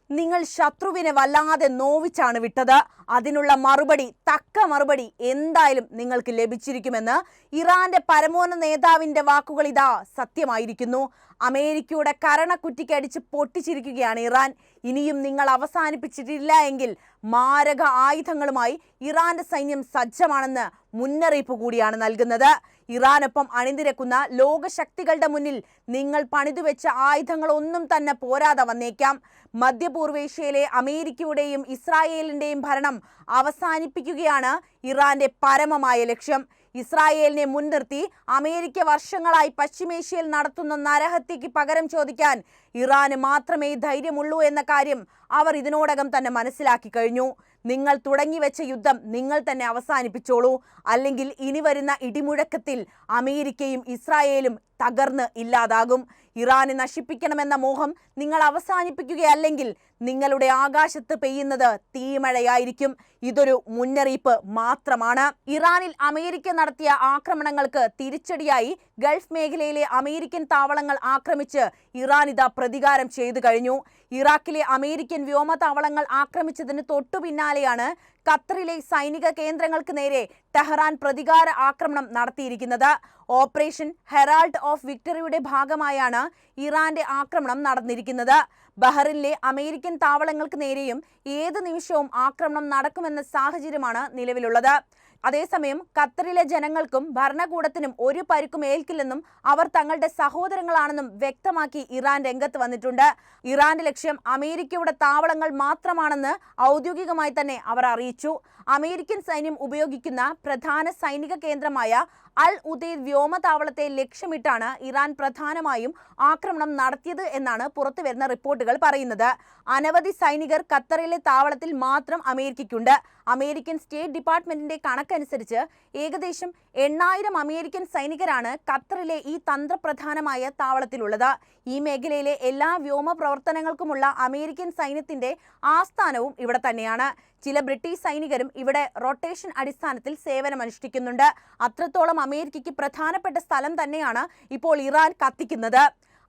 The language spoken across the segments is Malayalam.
നിങ്ങൾ ശത്രുവിനെ വല്ലാതെ നോവിച്ചാണ് വിട്ടത്. അതിനുള്ള മറുപടി, തക്ക മറുപടി എന്തായാലും നിങ്ങൾക്ക് ലഭിച്ചിരിക്കുമെന്ന് ഇറാന്റെ പരമോന്നത നേതാവിന്റെ വാക്കുകൾ ഇതാ സത്യമായിരിക്കുന്നു. അമേരിക്കയുടെ കരണക്കുറ്റിക്കടിച്ച് പൊട്ടിച്ചിരിക്കുകയാണ് ഇറാൻ. ഇനിയും നിങ്ങൾ അവസാനിപ്പിച്ചിട്ടില്ല എങ്കിൽ മാരക ആയുധങ്ങളുമായി ഇറാന്റെ സൈന്യം സജ്ജമാണെന്ന് മുന്നറിയിപ്പ് കൂടിയാണ് നൽകുന്നത്. ഇറാനൊപ്പം അണിനിരക്കുന്ന ലോകശക്തികളുടെ മുന്നിൽ നിങ്ങൾ പണിതുവെച്ച ആയുധങ്ങളൊന്നും തന്നെ പോരാതെ വന്നേക്കാം. മധ്യപൂർവേഷ്യയിലെ അമേരിക്കയുടെയും ഇസ്രായേലിന്റെയും ഭരണം അവസാനിപ്പിക്കുകയാണ് ഇറാന്റെ പരമമായ ലക്ഷ്യം. ഇസ്രായേലിനെ മുൻനിർത്തി അമേരിക്ക വർഷങ്ങളായി പശ്ചിമേഷ്യയിൽ നടത്തുന്ന നരഹത്യക്ക് പകരം ചോദിക്കാൻ ഇറാന് മാത്രമേ ധൈര്യമുള്ളൂ എന്ന കാര്യം അവർ ഇതിനോടകം തന്നെ മനസ്സിലാക്കി കഴിഞ്ഞു. നിങ്ങൾ തുടങ്ങിവെച്ച യുദ്ധം നിങ്ങൾ തന്നെ അവസാനിപ്പിച്ചോളൂ, അല്ലെങ്കിൽ ഇനി വരുന്ന ഇടിമുഴക്കത്തിൽ അമേരിക്കയും ഇസ്രായേലും തകർന്ന് ഇല്ലാതാകും. ഇറാനെ നശിപ്പിക്കണമെന്ന മോഹം നിങ്ങൾ അവസാനിപ്പിക്കുകയല്ലെങ്കിൽ നിങ്ങളുടെ ആകാശത്ത് പെയ്യുന്നത് തീമഴയായിരിക്കും. ഇതൊരു മുന്നറിയിപ്പ് മാത്രമാണ്. ഇറാനിൽ അമേരിക്ക നടത്തിയ ആക്രമണങ്ങൾക്ക് തിരിച്ചടിയായി ഗൾഫ് മേഖലയിലെ അമേരിക്കൻ താവളങ്ങൾ ആക്രമിച്ച് ഇറാൻ ഇതാ പ്രതികാരം ചെയ്തു കഴിഞ്ഞു. ഇറാഖിലെ അമേരിക്കൻ വ്യോമതാവളങ്ങൾ ആക്രമിച്ചതിന് തൊട്ടു പിന്നാലെയാണ് ഖത്തറിലെ സൈനിക കേന്ദ്രങ്ങൾക്ക് നേരെ ടെഹ്റാൻ പ്രതികാര ആക്രമണം നടത്തിയിരിക്കുന്നത്. ഓപ്പറേഷൻ ഹെറാൾഡ് ഓഫ് വിക്ടറിയുടെ ഭാഗമായാണ് ഇറാന്റെ ആക്രമണം നടന്നിരിക്കുന്നത്. ബഹ്റിനിലെ അമേരിക്കൻ താവളങ്ങൾക്ക് നേരെയും ഏത് നിമിഷവും ആക്രമണം നടക്കുമെന്ന സാഹചര്യമാണ് നിലവിലുള്ളത്. അതേസമയം ഖത്തറിലെ ജനങ്ങൾക്കും ഭരണകൂടത്തിനും ഒരു പരുക്കും ഏൽക്കില്ലെന്നും അവർ തങ്ങളുടെ സഹോദരങ്ങളാണെന്നും വ്യക്തമാക്കി ഇറാൻ രംഗത്ത് വന്നിട്ടുണ്ട്. ഇറാന്റെ ലക്ഷ്യം അമേരിക്കയുടെ താവളങ്ങൾ മാത്രമാണെന്ന് ഔദ്യോഗികമായി തന്നെ അവർ അറിയിച്ചു. അമേരിക്കൻ സൈന്യം ഉപയോഗിക്കുന്ന പ്രധാന സൈനിക കേന്ദ്രമായ അൽ ഉദൈദ് വ്യോമതാവളത്തെ ലക്ഷ്യമിട്ടാണ് ഇറാൻ പ്രധാനമായും ആക്രമണം നടത്തിയത് എന്നാണ് പുറത്തുവരുന്ന റിപ്പോർട്ടുകൾ പറയുന്നത്. അനവധി സൈനികർ ഖത്തറിലെ താവളത്തിൽ മാത്രം അമേരിക്കയ്ക്കുണ്ട്. അമേരിക്കൻ സ്റ്റേറ്റ് ഡിപ്പാർട്ട്മെന്റിന്റെ കണക്കനുസരിച്ച് ഏകദേശം 8000 അമേരിക്കൻ സൈനികരാണ് ഖത്തറിലെ ഈ തന്ത്രപ്രധാനമായ താവളത്തിലുള്ളത്. ഈ മേഖലയിലെ എല്ലാ വ്യോമ പ്രവർത്തനങ്ങൾക്കുമുള്ള അമേരിക്കൻ സൈന്യത്തിന്റെ ആസ്ഥാനവും ഇവിടെ തന്നെയാണ്. ചില ബ്രിട്ടീഷ് സൈനികരും ഇവിടെ റൊട്ടേഷൻ അടിസ്ഥാനത്തിൽ സേവനമനുഷ്ഠിക്കുന്നുണ്ട്. അത്രത്തോളം അമേരിക്കയ്ക്ക് പ്രധാനപ്പെട്ട സ്ഥലം തന്നെയാണ് ഇപ്പോൾ ഇറാൻ കത്തിക്കുന്നത്.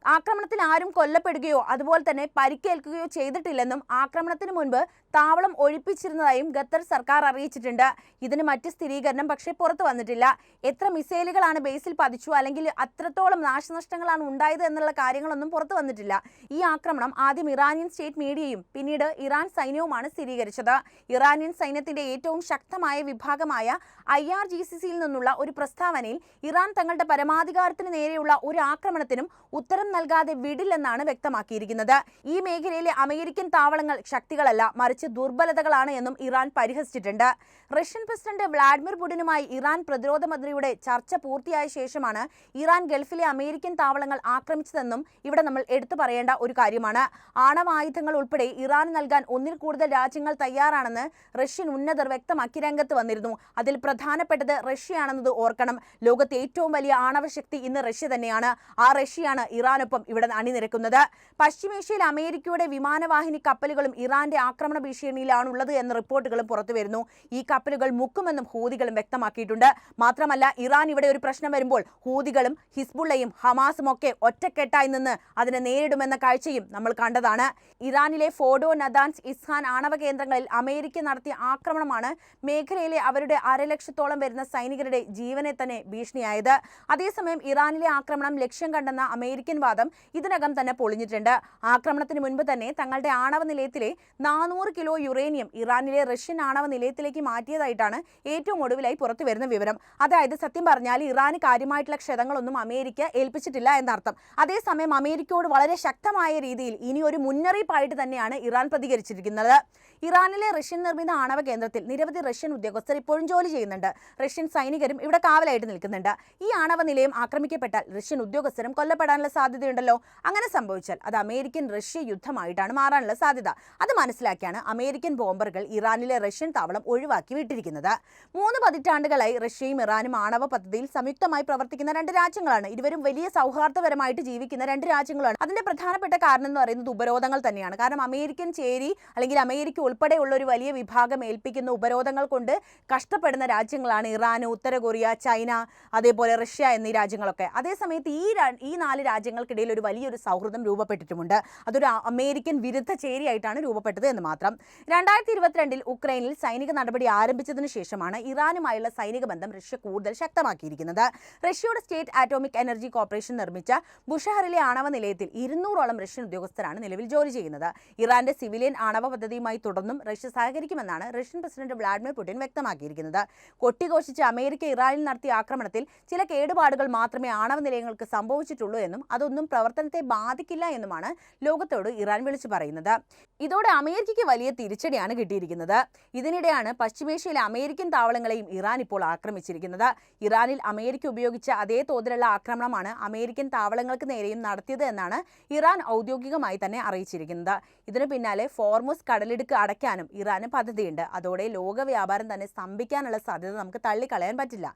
ആക്രമണത്തിൽ ആരും കൊല്ലപ്പെടുകയോ അതുപോലെ തന്നെ പരിക്കേൽക്കുകയോ ചെയ്തിട്ടില്ലെന്നും ആക്രമണത്തിന് മുൻപ് താവളം ഒഴിപ്പിച്ചിരുന്നതായും ഖത്തർ സർക്കാർ അറിയിച്ചിട്ടുണ്ട്. ഇതിന് മറ്റ് സ്ഥിരീകരണം പക്ഷേ പുറത്തു വന്നിട്ടില്ല. എത്ര മിസൈലുകളാണ് ബേസിൽ പതിച്ചു, അല്ലെങ്കിൽ അത്രത്തോളം നാശനഷ്ടങ്ങളാണ് ഉണ്ടായത് എന്നുള്ള കാര്യങ്ങളൊന്നും പുറത്തു വന്നിട്ടില്ല. ഈ ആക്രമണം ആദ്യം ഇറാനിയൻ സ്റ്റേറ്റ് മീഡിയയും പിന്നീട് ഇറാൻ സൈന്യവുമാണ് സ്ഥിരീകരിച്ചത്. ഇറാനിയൻ സൈന്യത്തിന്റെ ഏറ്റവും ശക്തമായ വിഭാഗമായ IRGCയിൽ നിന്നുള്ള ഒരു പ്രസ്താവനയിൽ ഇറാൻ തങ്ങളുടെ പരമാധികാരത്തിന് നേരെയുള്ള ഒരു ആക്രമണത്തിനും ഉത്തരം നൽകാതെ വിടില്ലെന്നാണ് വ്യക്തമാക്കിയിരിക്കുന്നത്. ഈ മേഖലയിലെ അമേരിക്കൻ താവളങ്ങൾ ശക്തികളല്ല, മറിച്ച് ദുർബലതകളാണ് എന്നും ഇറാൻ പരിഹസിച്ചിട്ടുണ്ട്. റഷ്യൻ പ്രസിഡന്റ് വ്ളാഡിമിർ പുടിനുമായി ഇറാൻ പ്രതിരോധ മന്ത്രിയുടെ ചർച്ച പൂർത്തിയായ ശേഷമാണ് ഇറാൻ ഗൾഫിലെ അമേരിക്കൻ താവളങ്ങൾ ആക്രമിച്ചതെന്നും ഇവിടെ നമ്മൾ എടുത്തു പറയേണ്ട ഒരു കാര്യമാണ്. ആണവായുധങ്ങൾ ഉൾപ്പെടെ ഇറാൻ നൽകാൻ ഒന്നിൽ കൂടുതൽ രാജ്യങ്ങൾ തയ്യാറാണെന്ന് റഷ്യൻ ഉന്നതർ വ്യക്തമാക്കി രംഗത്ത് വന്നിരുന്നു. അതിൽ പ്രധാനപ്പെട്ടത് റഷ്യയാണെന്നത് ഓർക്കണം. ലോകത്തെ ഏറ്റവും വലിയ ആണവശക്തി ഇന്ന് റഷ്യ തന്നെയാണ്. ആ റഷ്യയാണ് ഇറാനൊപ്പം ഇവിടെ അണിനിരക്കുന്നത്. പശ്ചിമേഷ്യയിൽ അമേരിക്കയുടെ വിമാനവാഹിനി കപ്പലുകളും ഇറാന്റെ ആക്രമണ ഭീഷണിയിലാണുള്ളത് എന്ന റിപ്പോർട്ടുകളും പുറത്തുവരുന്നു. ഈ കപ്പലുകൾ മുക്കുമെന്നും ഹൂതികളും വ്യക്തമാക്കിയിട്ടുണ്ട്. മാത്രമല്ല, ഇറാൻ ഇവിടെ ഒരു പ്രശ്നം വരുമ്പോൾ ഹൂതികളും ഹിസ്ബുള്ളയും ഹമാസും ഒക്കെ ഒറ്റക്കെട്ടായി നിന്ന് അതിനെ നേരിടുമെന്ന കാഴ്ചയും നമ്മൾ കണ്ടതാണ്. ഇറാനിലെ ഫോഡോ, നദാൻസ്, ഇസ്ഹാൻ ആണവ കേന്ദ്രങ്ങളിൽ അമേരിക്ക നടത്തിയ ആക്രമണമാണ് മേഖലയിലെ അവരുടെ 1,00,000-ഓളം വരുന്ന സൈനികരുടെ ജീവനെ തന്നെ ഭീഷണിയായത്. അതേസമയം ഇറാനിലെ ആക്രമണം ലക്ഷ്യം കണ്ടെന്ന അമേരിക്കൻ വാദം ഇതിനകം തന്നെ പൊളിഞ്ഞിട്ടുണ്ട്. ആക്രമണത്തിന് മുൻപ് തന്നെ തങ്ങളുടെ ആണവ നിലയത്തിലെ 400 കിലോ യുറേനിയം ഇറാനിലെ റഷ്യൻ ആണവ നിലയത്തിലേക്ക് മാറ്റിയതായിട്ടാണ് ഏറ്റവും ഒടുവിലായി പുറത്തു വരുന്ന വിവരം. അതായത് സത്യം പറഞ്ഞാൽ ഇറാന് കാര്യമായിട്ടുള്ള ക്ഷതങ്ങളൊന്നും അമേരിക്ക ഏൽപ്പിച്ചിട്ടില്ല എന്നർത്ഥം. അതേസമയം അമേരിക്കയോട് വളരെ ശക്തമായ രീതിയിൽ ഇനി ഒരു മുന്നറിയിപ്പായിട്ട് തന്നെയാണ് ഇറാൻ പ്രതികരിച്ചിരിക്കുന്നത്. ഇറാനിലെ റഷ്യൻ നിർമ്മിത ആണവ കേന്ദ്രത്തിൽ നിരവധി റഷ്യൻ ഉദ്യോഗസ്ഥർ ഇപ്പോഴും ജോലി ചെയ്യുന്നുണ്ട്. റഷ്യൻ സൈനികരും ഇവിടെ കാവലായിട്ട് നിൽക്കുന്നുണ്ട്. ഈ ആണവ നിലയം ആക്രമിക്കപ്പെട്ടാൽ റഷ്യൻ ഉദ്യോഗസ്ഥരും കൊല്ലപ്പെടാനുള്ള സാധ്യതയുണ്ടല്ലോ. അങ്ങനെ സംഭവിച്ചാൽ അത് അമേരിക്കൻ റഷ്യ യുദ്ധമായിട്ടാണ് മാറാനുള്ള സാധ്യത. അത് മനസ്സിലാക്കിയാണ് അമേരിക്കൻ ബോംബറുകൾ ഇറാനിലെ റഷ്യൻ താവളം ഒഴിവാക്കി വിട്ടിരിക്കുന്നത്. 3 പതിറ്റാണ്ടുകളായി റഷ്യയും ഇറാനും ആണവ പദ്ധതിയിൽ സംയുക്തമായി പ്രവർത്തിക്കുന്ന 2 രാജ്യങ്ങളാണ്. ഇരുവരും വലിയ സൗഹാർദ്ദപരമായിട്ട് ജീവിക്കുന്ന 2 രാജ്യങ്ങളാണ്. അതിന്റെ പ്രധാനപ്പെട്ട കാരണം എന്ന് പറയുന്നത് ഉപരോധങ്ങൾ തന്നെയാണ്. കാരണം അമേരിക്കൻ ചേരി അല്ലെങ്കിൽ അമേരിക്ക ഉൾപ്പെടെയുള്ള ഒരു വലിയ വിഭാഗം ഏൽപ്പിക്കുന്ന ഉപരോധങ്ങൾ കൊണ്ട് കഷ്ടപ്പെടുന്ന രാജ്യങ്ങളാണ് ഇറാൻ, ഉത്തര കൊറിയ, ചൈന, അതേപോലെ റഷ്യ എന്നീ രാജ്യങ്ങളൊക്കെ. അതേസമയത്ത് ഈ 4 രാജ്യങ്ങൾ രാജ്യങ്ങൾക്കിടയിൽ ഒരു വലിയൊരു സൗഹൃദം രൂപപ്പെട്ടിട്ടുമുണ്ട്. അതൊരു അമേരിക്കൻ വിരുദ്ധ ചേരിയായിട്ടാണ് രൂപപ്പെട്ടത് എന്ന് മാത്രം. 2022 ഉക്രൈനിൽ സൈനിക നടപടി ആരംഭിച്ചതിനു ശേഷമാണ് ഇറാനുമായുള്ള സൈനിക ബന്ധം റഷ്യ കൂടുതൽ ശക്തമാക്കിയിരിക്കുന്നത്. റഷ്യയുടെ സ്റ്റേറ്റ് ആറ്റോമിക് എനർജി കോർപ്പറേഷൻ നിർമ്മിച്ച ബുഷഹറിലെ ആണവ നിലയത്തിൽ 200ഓളം റഷ്യൻ ഉദ്യോഗസ്ഥരാണ് നിലവിൽ ജോലി ചെയ്യുന്നത്. ഇറാന്റെ സിവിലിയൻ ആണവ പദ്ധതിയുമായി തുടർന്നും റഷ്യ സഹകരിക്കുമെന്നാണ് റഷ്യൻ പ്രസിഡന്റ് വ്ളാഡിമിർ പുടിൻ വ്യക്തമാക്കിയിരിക്കുന്നത്. കൊട്ടിഘോഷിച്ച് അമേരിക്ക ഇറാനിൽ നടത്തിയ ആക്രമണത്തിൽ ചില കേടുപാടുകൾ മാത്രമേ ആണവ നിലയങ്ങൾക്ക് സംഭവിച്ചിട്ടുള്ളൂ എന്നും അതൊന്നും പ്രവർത്തനത്തെ ബാധിക്കില്ല എന്നുമാണ് ലോകത്തോട് ഇറാൻ വിളിച്ചു പറയുന്നത്. ഇതോടെ അമേരിക്കയ്ക്ക് വലിയ തിരിച്ചടിയാണ് കിട്ടിയിരിക്കുന്നത്. ഇതിനിടെയാണ് പശ്ചിമേഷ്യയിലെ അമേരിക്കൻ താവളങ്ങളെയും ഇറാൻ ഇപ്പോൾ ആക്രമിച്ചിരിക്കുന്നത്. ഇറാനിൽ അമേരിക്ക ഉപയോഗിച്ച അതേ തോതിലുള്ള ആക്രമണമാണ് അമേരിക്കൻ താവളങ്ങൾക്ക് നേരെയും നടത്തിയത് എന്നാണ് ഇറാൻ ഔദ്യോഗികമായി തന്നെ അറിയിച്ചിരിക്കുന്നത്. ഇതിനു പിന്നാലെ ഫോർമൂസ് കടലിടുക്ക് അടയ്ക്കാനും ഇറാന് പദ്ധതിയുണ്ട്. അതോടെ ലോക വ്യാപാരം തന്നെ സ്തംഭിക്കാനുള്ള സാധ്യത നമുക്ക് തള്ളിക്കളയാൻ പറ്റില്ല.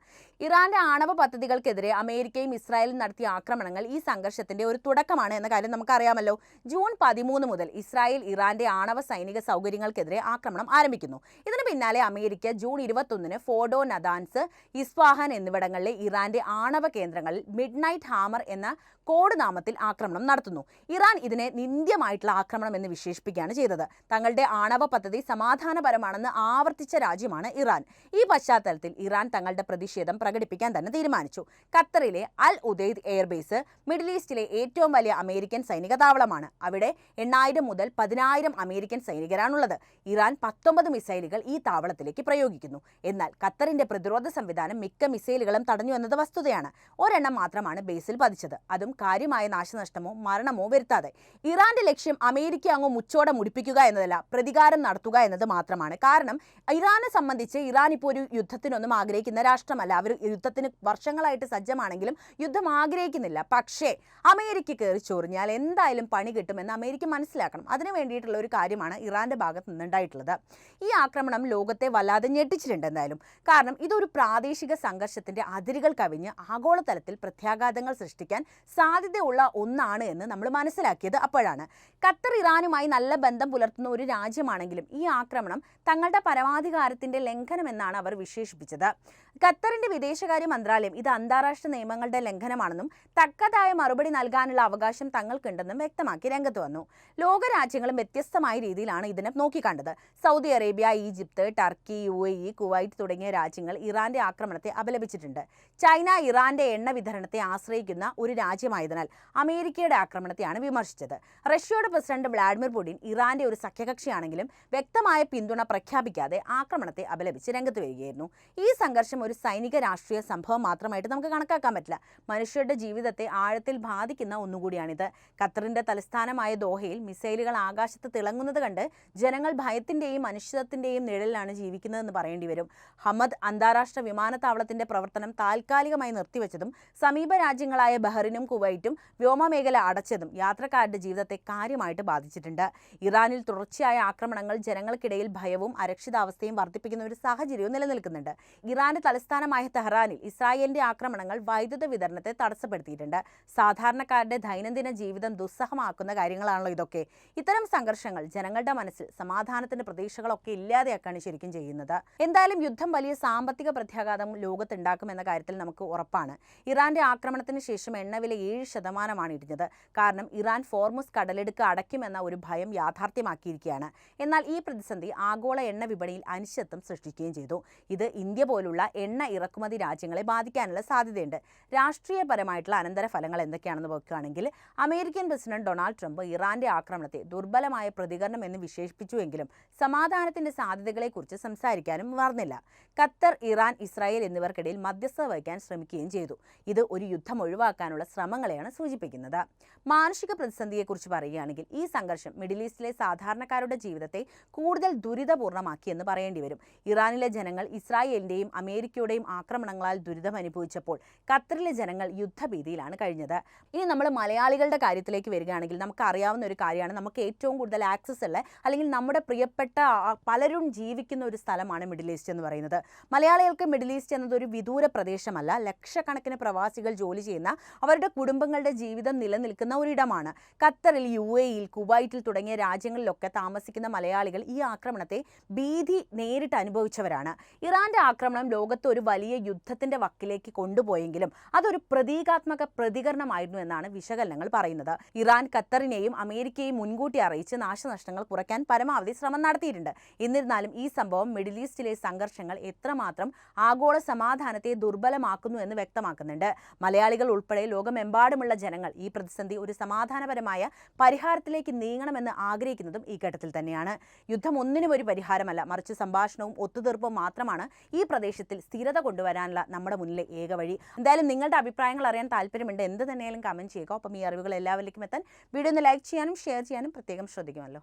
ഇറാന്റെ ആണവ പദ്ധതികൾക്കെതിരെ അമേരിക്കയും ഇസ്രായേലും നടത്തിയ ആക്രമണങ്ങൾ ഈ സംഘർഷത്തിന്റെ ഒരു തുടക്കമാണ് എന്ന കാര്യം നമുക്കറിയാമല്ലോ. ജൂൺ 13 മുതൽ ഇസ്രായേൽ ഇറാന്റെ ആണവ സൈനിക സൗകര്യങ്ങൾക്കെതിരെ ആക്രമണം ആരംഭിക്കുന്നു. ഇതിന് പിന്നാലെ അമേരിക്ക ജൂൺ 21 ഫോഡോ, നദാൻസ്, ഇസ്ഫാഹാൻ എന്നിവിടങ്ങളിലെ ഇറാന്റെ ആണവ കേന്ദ്രങ്ങളിൽ മിഡ് നൈറ്റ് ഹാമർ എന്ന കോഡ് നാമത്തിൽ ആക്രമണം നടത്തുന്നു. ഇറാൻ ഇതിനെ നിന്ദ്യമായിട്ടുള്ള ആക്രമണം എന്ന് വിശേഷിപ്പിക്കുകയാണ് ചെയ്തത്. തങ്ങളുടെ ആണവ പദ്ധതി സമാധാനപരമാണെന്ന് ആവർത്തിച്ച രാജ്യമാണ് ഇറാൻ. ഈ പശ്ചാത്തലത്തിൽ ഇറാൻ തങ്ങളുടെ പ്രതിഷേധം പ്രകടിപ്പിക്കാൻ തന്നെ തീരുമാനിച്ചു. ഖത്തറിലെ അൽ ഉദൈദ് എയർബേസ് മിഡിൽ ഈസ്റ്റിലെ ഏറ്റവും വലിയ അമേരിക്കൻ സൈനിക താവളമാണ്. അവിടെ 8000 മുതൽ 10000 അമേരിക്കൻ സൈനികരാണുള്ളത്. ഇറാൻ 19 മിസൈലുകൾ ഈ താവളത്തിലേക്ക് പ്രയോഗിക്കുന്നു. എന്നാൽ ഖത്തറിന്റെ പ്രതിരോധ സംവിധാനം മിക്ക മിസൈലുകളും തടഞ്ഞു എന്നത് വസ്തുതയാണ്. ഒരെണ്ണം മാത്രമാണ് ബേസിൽ പതിച്ചത്, അതും കാര്യമായ നാശനഷ്ടമോ മരണമോ വരുത്താതെ. ഇറാന്റെ ലക്ഷ്യം അമേരിക്ക അങ്ങ് മുച്ചോടെ മുടിപ്പിക്കുക എന്നതല്ല, പ്രതികാരം നടത്തുക എന്നത് മാത്രമാണ്. കാരണം ഇറാനെ സംബന്ധിച്ച് ഇറാൻ ഇപ്പോൾ ഒരു യുദ്ധത്തിനൊന്നും ആഗ്രഹിക്കുന്ന രാഷ്ട്രമല്ല. അവർ യുദ്ധത്തിന് വർഷങ്ങളായിട്ട് സജ്ജമാണെങ്കിലും യുദ്ധം ആഗ്രഹിക്കുന്നില്ല. പക്ഷേ അമേരിക്ക കയറി ചൊറിഞ്ഞാൽ എന്തായാലും പണി കിട്ടുമെന്ന് അമേരിക്ക മനസ്സിലാക്കണം. അതിനു വേണ്ടിയിട്ടുള്ള ഒരു കാര്യമാണ് ഇറാന്റെ ഭാഗത്ത് നിന്നുണ്ടായിട്ടുള്ളത്. ഈ ആക്രമണം ലോകത്തെ വല്ലാതെ ഞെട്ടിച്ചിട്ടുണ്ട് എന്തായാലും. കാരണം ഇതൊരു പ്രാദേശിക സംഘർഷത്തിന്റെ അതിരുകൾ കവിഞ്ഞ് ആഗോളതലത്തിൽ പ്രത്യാഘാതങ്ങൾ സൃഷ്ടിക്കാൻ സാധ്യതയുള്ള ഒന്നാണ് എന്ന് നമ്മൾ മനസ്സിലാക്കിയത് അപ്പോഴാണ്. ഖത്തർ ഇറാനുമായി നല്ല ബന്ധം പുലർത്തുന്ന ഒരു രാജ്യമാണെങ്കിലും ഈ ആക്രമണം തങ്ങളുടെ പരമാധികാരത്തിന്റെ ലംഘനം എന്നാണ് അവർ വിശേഷിപ്പിച്ചത്. ഖത്തറിന്റെ വിദേശകാര്യ മന്ത്രാലയം ഇത് അന്താരാഷ്ട്ര നിയമങ്ങളുടെ ലംഘനമാണെന്നും തക്കതായ മറുപടി നൽകാനുള്ള അവകാശം തങ്ങൾക്കുണ്ടെന്നും വ്യക്തമാക്കി രംഗത്ത് വന്നു. ലോകരാജ്യങ്ങളും വ്യത്യസ്തമായ രീതിയിലാണ് ഇതിനെ നോക്കിക്കണ്ടത്. Saudi Arabia, Egypt, Turkey, UAE, Kuwait തുടങ്ങിയ രാജ്യങ്ങൾ ഇറാന്റെ ആക്രമണത്തെ അപലപിച്ചിട്ടുണ്ട്. ചൈന ഇറാന്റെ എണ്ണ വിതരണത്തെ ആശ്രയിക്കുന്ന ഒരു രാജ്യമായതിനാൽ അമേരിക്കയുടെ ആക്രമണത്തെയാണ് വിമർശിച്ചത്. റഷ്യയുടെ പ്രസിഡന്റ് വ്ളാഡിമിർ പുടിൻ ഇറാന്റെ ഒരു സഖ്യകക്ഷിയാണെങ്കിലും വ്യക്തമായ പിന്തുണ പ്രഖ്യാപിക്കാതെ ആക്രമണത്തെ അപലപിച്ച് രംഗത്ത് വരികയായിരുന്നു. ഈ സംഘർഷം ഒരു സൈനിക രാഷ്ട്രീയ സംഭവം മാത്രമായിട്ട് നമുക്ക് കണക്കാക്കാൻ പറ്റില്ല. മനുഷ്യരുടെ ജീവിതത്തെ ആഴത്തിൽ ബാധിക്കുന്ന ഒന്നുകൂടിയാണിത്. ഖത്തറിന്റെ തലസ്ഥാനമായ ദോഹയിൽ മിസൈലുകൾ ആകാശത്ത് തിളങ്ങുന്നത് കണ്ട് ജനങ്ങൾ ഭയത്തിന്റെയും അനിശ്ചിതത്വത്തിന്റെയും നിഴലിലാണ് ജീവിക്കുന്നതെന്ന് പറയേണ്ടി വരും. ഹമദ് അന്താരാഷ്ട്ര വിമാനത്താവളത്തിന്റെ പ്രവർത്തനം താൽക്കാലികമായി നിർത്തിവെച്ചതും സമീപ രാജ്യങ്ങളായ ബഹ്റിനും കുവൈറ്റും വ്യോമമേഖല അടച്ചതും യാത്രക്കാരുടെ ജീവിതത്തെ കാര്യമായിട്ട് ബാധിച്ചിട്ടുണ്ട്. ഇറാനിൽ തുടർച്ചയായ ആക്രമണങ്ങൾ ജനങ്ങൾക്കിടയിൽ ഭയവും അരക്ഷിതാവസ്ഥയും വർദ്ധിപ്പിക്കുന്ന ഒരു സാഹചര്യവും നിലനിൽക്കുന്നുണ്ട്. ഇറാന്റെ തലസ്ഥാനമായ തെഹ്റാനിൽ ഇസ്രായേലിന്റെ ആക്രമണങ്ങൾ വൈദ്യുത വിതരണത്തെ തടസ്സപ്പെടുത്തിയിട്ടുണ്ട്. സാധാരണക്കാരുടെ ദൈനംദിന ജീവിതം ദുസ്സഹമാക്കുന്ന കാര്യങ്ങളാണല്ലോ ഇതൊക്കെ. ഇത്തരം സംഘർഷങ്ങൾ ജനങ്ങളുടെ മനസ്സിൽ സമാധാനത്തിന്റെ പ്രതീക്ഷകളൊക്കെ ഇല്ലാതെയാക്കാണ് ശരിക്കും ചെയ്യുന്നത്. എന്തായാലും യുദ്ധം വലിയ സാമ്പത്തിക പ്രത്യാഘാതം ലോകത്തുണ്ടാക്കുമെന്ന കാര്യത്തിൽ നമുക്ക് ഉറപ്പാണ്. ഇറാന്റെ ആക്രമണത്തിന് ശേഷം എണ്ണവില 7% ഇടിഞ്ഞത്. കാരണം ഇറാൻ ഫോർമൂസ് കടലിടുക്ക് അടയ്ക്കുമെന്ന ഒരു ഭയം യാഥാർത്ഥ്യമാക്കിയിരിക്കുകയാണ്. എന്നാൽ ഈ പ്രതിസന്ധി ആഗോള എണ്ണ വിപണിയിൽ അനിശ്ചിതത്വം സൃഷ്ടിക്കുകയും ചെയ്തു. ഇത് ഇന്ത്യ പോലുള്ള എണ്ണ ഇറക്കുമതി രാജ്യങ്ങളെ ബാധിക്കാനുള്ള സാധ്യതയുണ്ട്. രാഷ്ട്രീയപരമായിട്ടുള്ള അനന്തരഫലങ്ങൾ എന്തൊക്കെയാണെന്ന് നോക്കുകയാണെങ്കിൽ അമേരിക്കൻ പ്രസിഡന്റ് ഡൊണാൾഡ് ട്രംപ് ഇറാന്റെ ആക്രമണത്തെ ദുർബലമായ പ്രതികരണം എന്ന് വിശേഷിപ്പിച്ചുവെങ്കിലും സമാധാനത്തിന്റെ സാധ്യതകളെക്കുറിച്ച് സംസാരിക്കാനും മറന്നില്ല. ഖത്തർ, ഇറാൻ, ഇസ്രായേൽ എന്നിവർക്കിടയിൽ മധ്യസ്ഥത വഹിക്കാൻ ശ്രമിക്കുകയും ചെയ്തു. ഇത് ഒരു യുദ്ധം ഒഴിവാക്കാനുള്ള ശ്രമങ്ങളെയാണ് സൂചിപ്പിക്കുന്നത്. മാനുഷിക പ്രതിസന്ധിയെക്കുറിച്ച് പറയുകയാണെങ്കിൽ ഈ സംഘർഷം മിഡിൽ ഈസ്റ്റിലെ സാധാരണക്കാരുടെ ജീവിതത്തെ കൂടുതൽ ദുരിതപൂർണ്ണമാക്കി എന്ന് പറയേണ്ടി വരും. ഇറാനിലെ ജനങ്ങൾ ഇസ്രായേലിന്റെയും അമേരിക്കയുടെയും ആക്രമണങ്ങളാൽ ദുരിതം അനുഭവിച്ചപ്പോൾ ഖത്തറിലെ ജനങ്ങൾ യുദ്ധഭീതിയിലാണ് കഴിഞ്ഞത്. ഇനി നമ്മൾ മലയാളികളുടെ കാര്യത്തിലേക്ക് വരികയാണെങ്കിൽ നമുക്ക് അറിയാവുന്ന ഒരു കാര്യമാണ്, നമുക്ക് ഏറ്റവും കൂടുതൽ ആക്സസ് ഉള്ള അല്ലെങ്കിൽ നമ്മുടെ പ്രിയപ്പെട്ട പലരും ജീവിക്കുന്ന ഒരു സ്ഥലമാണ് മിഡിൽ ഈസ്റ്റ് എന്ന് പറയുന്നത്. മലയാളികൾക്ക് മിഡിൽ ഈസ്റ്റ് എന്നത് ഒരു വിദൂര പ്രദേശമല്ല. ലക്ഷക്കണക്കിന് പ്രവാസികൾ ജോലി ചെയ്യുന്ന, അവരുടെ കുടുംബങ്ങളുടെ ജീവിതം നിലനിൽക്കുന്ന ഒരിടമാണ്. ഖത്തറിൽ, UAE-യിൽ, കുവൈറ്റിൽ തുടങ്ങിയ രാജ്യങ്ങളിലൊക്കെ താമസിക്കുന്ന മലയാളികൾ ഈ ആക്രമണത്തെ ഭീതി നേരിട്ട് അനുഭവിച്ചവരാണ്. ഇറാന്റെ ആക്രമണം ലോകത്ത് ഒരു വലിയ യുദ്ധത്തിന്റെ വക്കിലേക്ക് കൊണ്ടുപോയെങ്കിലും അതൊരു പ്രതീകാത്മക പ്രതികരണമായിരുന്നു എന്നാണ് വിശകലനങ്ങൾ പറയുന്നത്. ഇറാൻ ഖത്തറിനെയും അമേരിക്കയെയും മുൻകൂട്ടി അറിയിച്ച് നാശനഷ്ടങ്ങൾ കുറയ്ക്കാൻ പരമാവധി ശ്രമം നടത്തിയിട്ടുണ്ട്. എന്നിരുന്നാലും ഈ സംഭവം മിഡിൽ ഈസ്റ്റിലെ സംഘർഷങ്ങൾ എത്രമാത്രം ആഗോള സമാധാനത്തെ ദുർബലമാക്കുന്നു എന്ന് വ്യക്തമാക്കുന്നുണ്ട്. മലയാളികൾ ഉൾപ്പെടെ ലോകമെമ്പാടുമുള്ള ജനങ്ങൾ ഈ പ്രതിസന്ധി ഒരു സമാധാനപരമായ പരിഹാരത്തിലേക്ക് നീങ്ങണമെന്ന് ആഗ്രഹിക്കുന്നതും ഈ ഘട്ടത്തിൽ തന്നെയാണ്. യുദ്ധം ഒന്നിനും ഒരു പരിഹാരമല്ല, മറിച്ച് സംഭാഷണവും ഒത്തുതീർപ്പും മാത്രമാണ് ഈ പ്രദേശത്തിൽ സ്ഥിരത കൊണ്ടുവരാനുള്ള നമ്മുടെ മുന്നിലെ ഏക വഴി. എന്തായാലും നിങ്ങളുടെ അഭിപ്രായങ്ങൾ അറിയാൻ താല്പര്യമുണ്ട്. എന്ത് തന്നെയാലും കമന്റ് ചെയ്യുക. ഒപ്പം ഈ അറിവുകൾ എല്ലാവരിലേക്കും എത്താൻ വീഡിയോ ഒന്ന് ലൈക്ക് ചെയ്യാനും ഷെയർ ചെയ്യാനും പ്രത്യേകം ശ്രദ്ധിക്കുമല്ലോ.